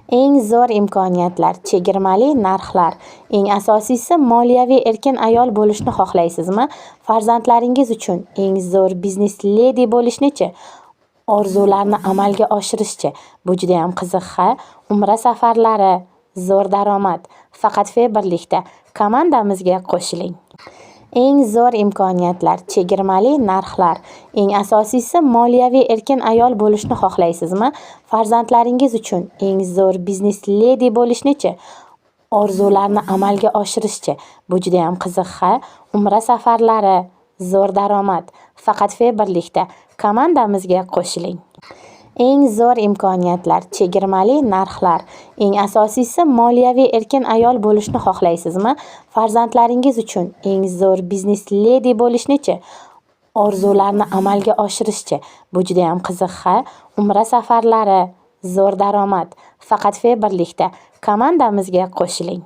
Eng zo'r imkoniyatlar, chegirmali narxlar. Eng asosiysi moliyaviy erkin ayol bo'lishni xohlaysizmi? Farzandlaringiz uchun eng zo'r biznes ledi bo'lishni-chi? Orzularni amalga oshirishchi? Bu juda ham qiziq-ha. Umra safarlari, zo'r daromad. Faqat febrlikda komandamizga qo'shiling. Eng zo'r imkoniyatlar, chegirmali narxlar. Eng asosiysi moliyaviy erkin ayol bo'lishni xohlaysizmi? Farzandlaringiz uchun eng zo'r biznes ledi bo'lishni-chi? Orzularni amalga oshirishchi? Bu juda ham qiziq-ha. Umra safarlari, zo'r daromad. Faqat febrlikda komandamizga qo'shiling. Eng zo'r imkoniyatlar, chegirmali narxlar. Eng asosiysi moliyaviy erkin ayol bo'lishni xohlaysizmi? Farzandlaringiz uchun eng zo'r biznes ledi bo'lishni-chi? Orzularni amalga oshirishchi? Bu juda ham qiziq-ha. Umra safarlari, zo'r daromad. Faqat febrlikda komandamizga qo'shiling.